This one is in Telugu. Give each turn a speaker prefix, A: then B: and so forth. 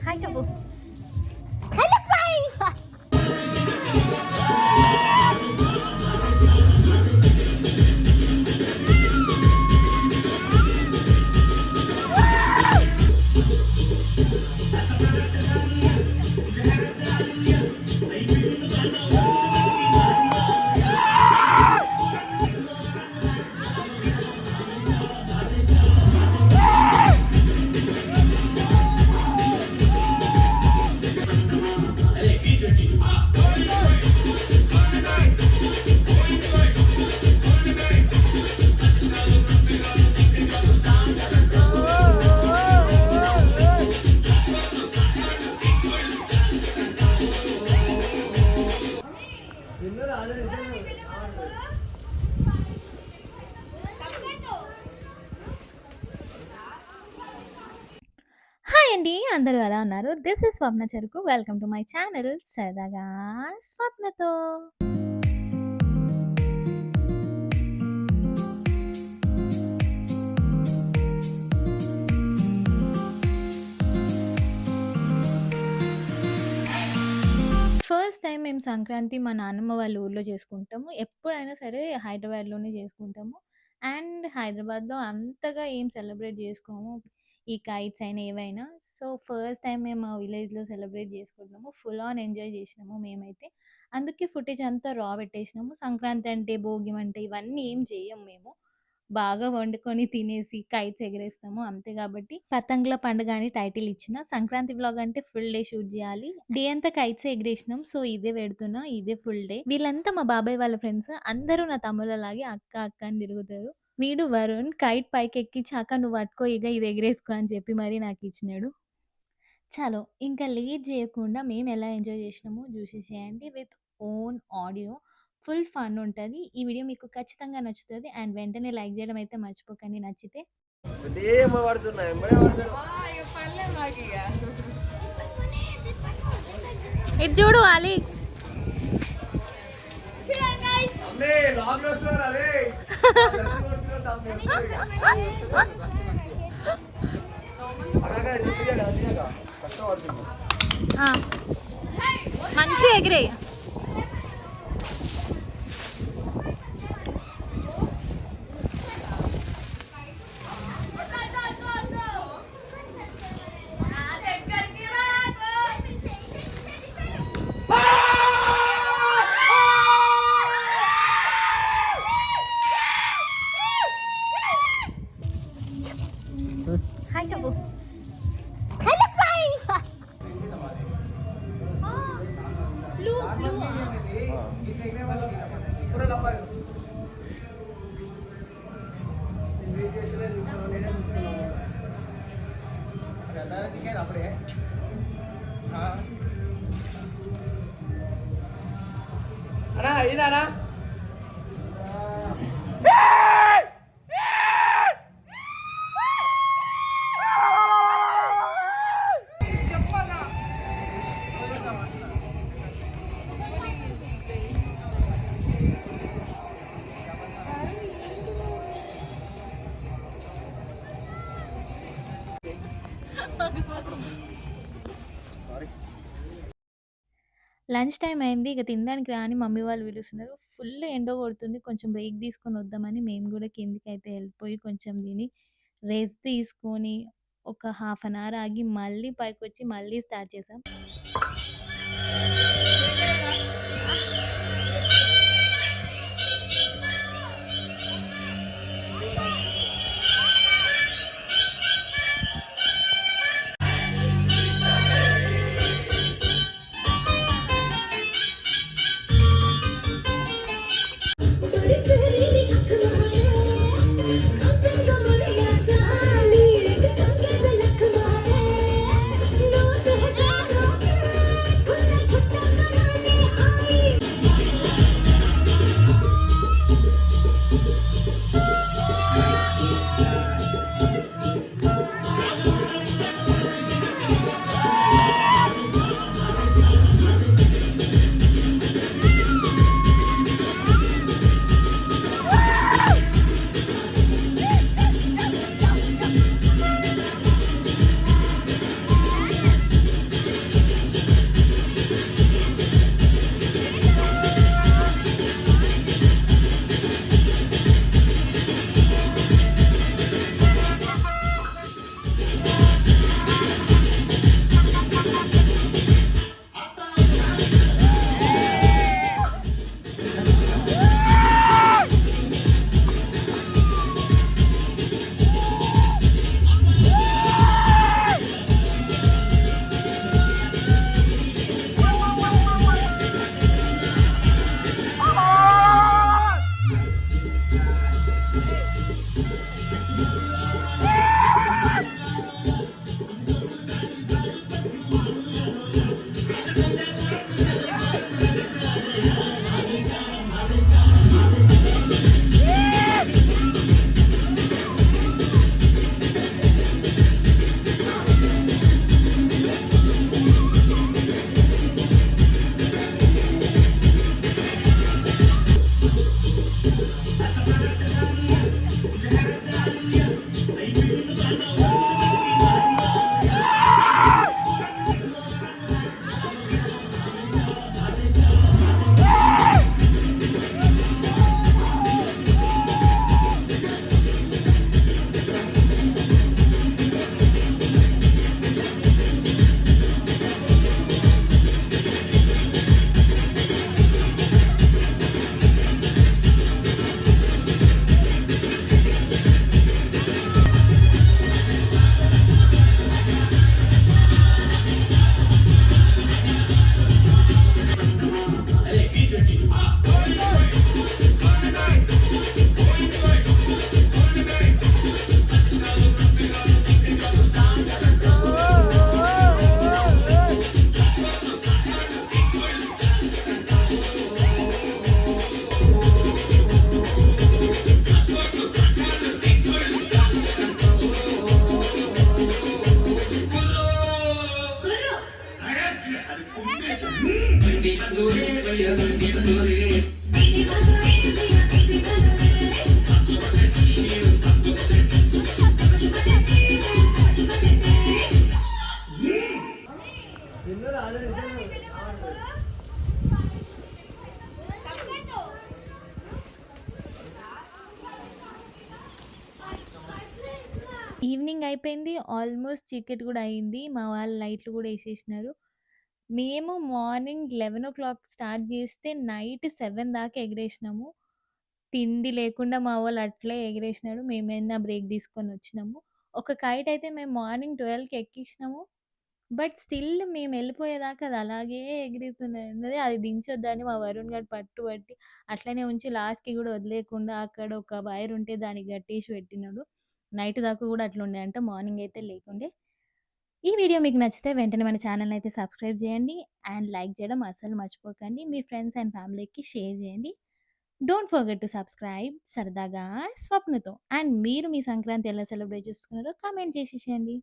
A: హాయ్ చెప్పు. Hello guys. హాయ్ అండి, అందరూ ఎలా ఉన్నారు? దిస్ ఇస్ స్వప్న చెరుకు. వెల్కమ్ టు మై ఛానల్ సరదాగా స్వప్నతో. ఫస్ట్ టైం మేము సంక్రాంతి మా నాన్నమ్మ వాళ్ళ ఊర్లో చేసుకుంటాము. ఎప్పుడైనా సరే హైదరాబాద్‌లోనే చేసుకుంటాము. అండ్ హైదరాబాద్‌లో అంతగా ఏం సెలబ్రేట్ చేసుకోము. ఈ కైట్స్ అయినా ఏవైనా. సో, ఫస్ట్ టైం మేము మా విలేజ్‌లో సెలబ్రేట్ చేసుకుంటున్నాము. ఫుల్ ఆన్ ఎంజాయ్ చేసినాము మేమైతే. అందుకే ఫుటేజ్ అంతా రా పెట్టేసినాము. సంక్రాంతి అంటే, భోగి మంట ఇవన్నీ ఏం చెయ్యం మేము. బాగా వండుకొని తినేసి కైట్స్ ఎగరేస్తాము అంతే. కాబట్టి పతంగుల పండుగ అని టైటిల్ ఇచ్చిన. సంక్రాంతి వ్లాగ్ అంటే ఫుల్ డే షూట్ చేయాలి. డే అంతా కైట్స్ ఎగరేసినాం. సో ఇదే పెడుతున్నా, ఇదే ఫుల్ డే. వీళ్ళంతా మా బాబాయ్ వాళ్ళ ఫ్రెండ్స్. అందరూ నా తమ్ముళ్ళలాగే అక్క అక్క అని తిరుగుతారు. వీడు వరుణ్ కైట్ పైకి ఎక్కించి అక్క నువ్వు పట్టుకో ఇక ఇది ఎగరేసుకో అని చెప్పి మరి నాకు ఇచ్చినాడు. చలో ఇంకా లేట్ చేయకుండా మేము ఎలా ఎంజాయ్ చేసినామో చూసేసేయండి with own audio. Full fun ఉంటది. ఈ వీడియో మీకు ఖచ్చితంగా నచ్చుతది. అండ్ వెంటనే లైక్ చేయడం అయితే మర్చిపోకండి నచ్చితే. ఇటు చూడు వాలి. మంచి ఎగిరే. హాయ్ చెప్పు. Hello guys. బ్లూ బ్లూ
B: అరా ఇదారా
A: లంచ్ టైం అయింది. ఇక తినడానికి రా అని మమ్మీ వాళ్ళు పిలుస్తున్నారు. ఫుల్ ఎండ కొడుతుంది. కొంచెం బ్రేక్ తీసుకొని వద్దామని మేము కూడా కిందికైతే వెళ్ళిపోయి కొంచెం తిని రెస్ట్ తీసుకొని ఒక హాఫ్ అన్ అవర్ ఆగి మళ్ళీ పైకొచ్చి మళ్ళీ స్టార్ట్ చేసాం. ఈవినింగ్ అయిపోయింది. ఆల్మోస్ట్ చీకటి గూడా అయింది. మా వాళ్ళు లైట్లు గూడా ఏసేసినారు. మేము మార్నింగ్ 11:00 స్టార్ట్ జేస్తే నైట్ 7 దాకా ఎగిరేసినాము. తిండి లేకుండా మా వోళ్ళు అట్లే ఎగిరేసినాడు. మేమేందా బ్రేక్ తీసుకొనొచ్చినాము. ఒక కైట్ అయితే మేము మార్నింగ్ 12కి ఎక్కించినాము. బట్ స్టిల్ మేమెళ్ళిపోయేదాకా అది అలాగే ఎగురుతున్నది. అది దించొద్దని మా వరుణ్ గాడు పట్టుబట్టి అట్లనే ఉంచి లాస్ట్‌కి గూడా వదిలేయకుండా అక్కడ ఒక వైర్ ఉంటే దానికి గట్టేసి పెట్టినాడు. నైట్ దాకా గూడా అట్లుండే అంట. మార్నింగ్ అయితే లేకుండే. ఈ వీడియో మీకు నచ్చితే వెంటనే మన ఛానెల్‌ని అయితే సబ్స్క్రైబ్ చేయండి. అండ్ లైక్ చేయడం అస్సలు మర్చిపోకండి. మీ ఫ్రెండ్స్ అండ్ ఫ్యామిలీకి షేర్ చేయండి. డోంట్ ఫర్గెట్ టు సబ్స్క్రైబ్ సరదాగా స్వప్నతో. అండ్ మీరు మీ సంక్రాంతి ఎలా సెలబ్రేట్ చేసుకున్నారో కామెంట్ చేసేసేయండి.